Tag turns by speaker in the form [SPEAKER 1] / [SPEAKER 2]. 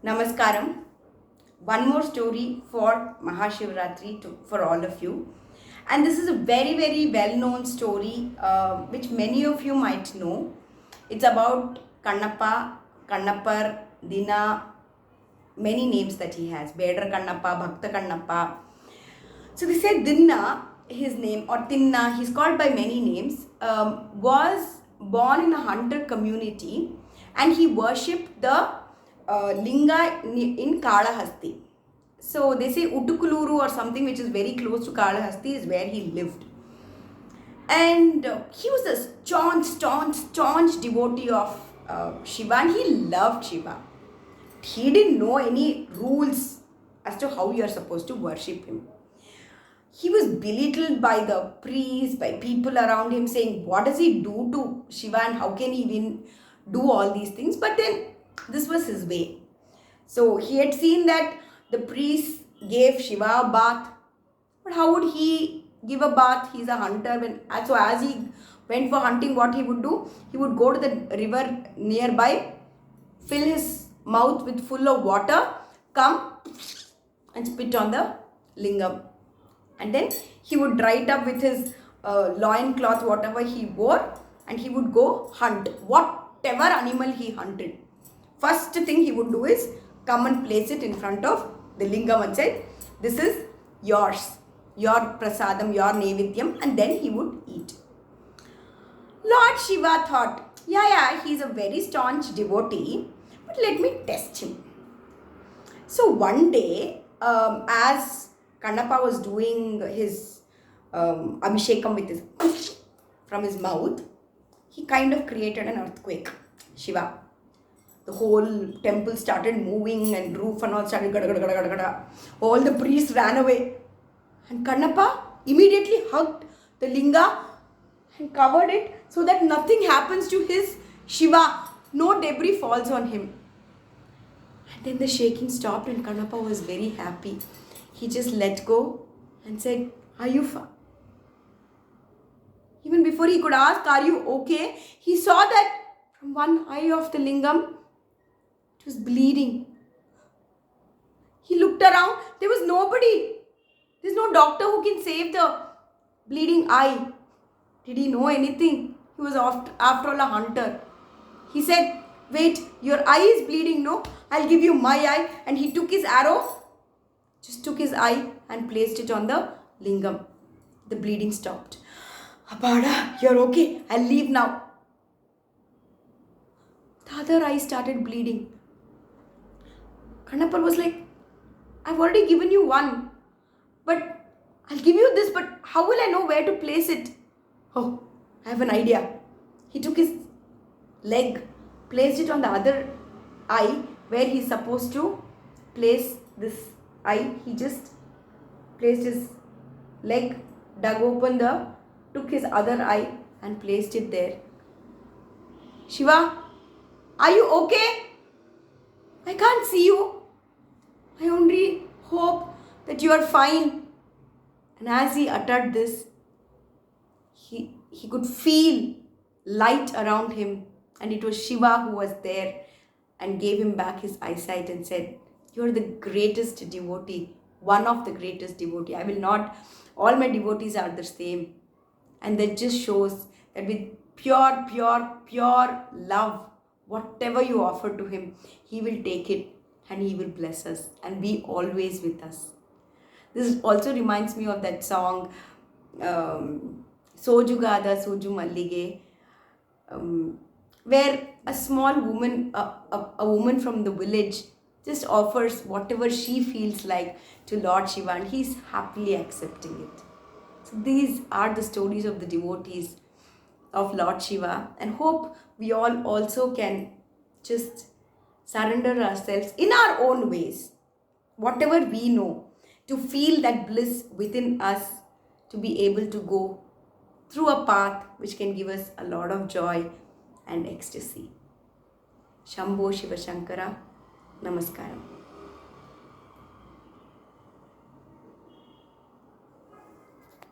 [SPEAKER 1] Namaskaram. One more story for Mahashivratri for all of you. And this is a very well known story which many of you might know. It's about Kannappa, Kannappar, Dina, many names that he has. Bedara Kannappa, Bhakta Kannappa. So they say Dinna, his name, or Tinna, he's called by many names, was born in a hunter community and he worshipped the linga in Kalahasti. So they say Utukuluru or something which is very close to Kalahasti is where he lived. And he was a staunch devotee of Shiva, and he loved Shiva. He didn't know any rules as to how you are supposed to worship him. He was belittled by the priests, by people around him, saying, what does he do to Shiva and how can he even do all these things? But then this was his way. So he had seen that the priests gave Shiva a bath. But how would he give a bath? He's a hunter. So as he went for hunting, what he would do? He would go to the river nearby, fill his mouth with full of water, come and spit on the lingam. And then he would dry it up with his loin cloth, whatever he wore, and he would go hunt whatever animal he hunted. First thing he would do is come and place it in front of the lingam and say, this is yours, your prasadam, your nevidyam, and then he would eat. Lord Shiva thought, he's a very staunch devotee, but let me test him. So one day, as Kannappa was doing his abhishekam with his from his mouth, he kind of created an earthquake. Shiva. The whole temple started moving and roof and all started gada, gada, gada, gada, gada. All the priests ran away. And Kannappa immediately hugged the linga and covered it so that nothing happens to his Shiva. No debris falls on him. And then the shaking stopped and Kannappa was very happy. He just let go and said, are you fine? Even before he could ask, are you okay? He saw that from one eye of the lingam, it was bleeding. He looked around. There was nobody. There's no doctor who can save the bleeding eye. Did he know anything? He was after all a hunter. He said, wait, your eye is bleeding, no? I'll give you my eye. And he took his arrow, just took his eye and placed it on the lingam. The bleeding stopped. Abada, you're okay. I'll leave now. The other eye started bleeding. Kannappa was like, I've already given you one, but I'll give you this, but how will I know where to place it? Oh, I have an idea. He took his leg, placed it on the other eye where he's supposed to place this eye. He just placed his leg, dug open took his other eye and placed it there. Shiva, are you okay? I can't see you. I only hope that you are fine. And as he uttered this, he could feel light around him. And it was Shiva who was there and gave him back his eyesight and said, you are the greatest devotee, one of the greatest devotee. All my devotees are the same. And that just shows that with pure love, whatever you offer to him, he will take it and he will bless us and be always with us. This also reminds me of that song, Sojugada Soju Mallige, where a small woman, a woman from the village, just offers whatever she feels like to Lord Shiva and he's happily accepting it. So these are the stories of the devotees of Lord Shiva, and hope we all also can just surrender ourselves in our own ways, whatever we know, to feel that bliss within us, to be able to go through a path which can give us a lot of joy and ecstasy. Shambho Shiva Shankara, Namaskaram.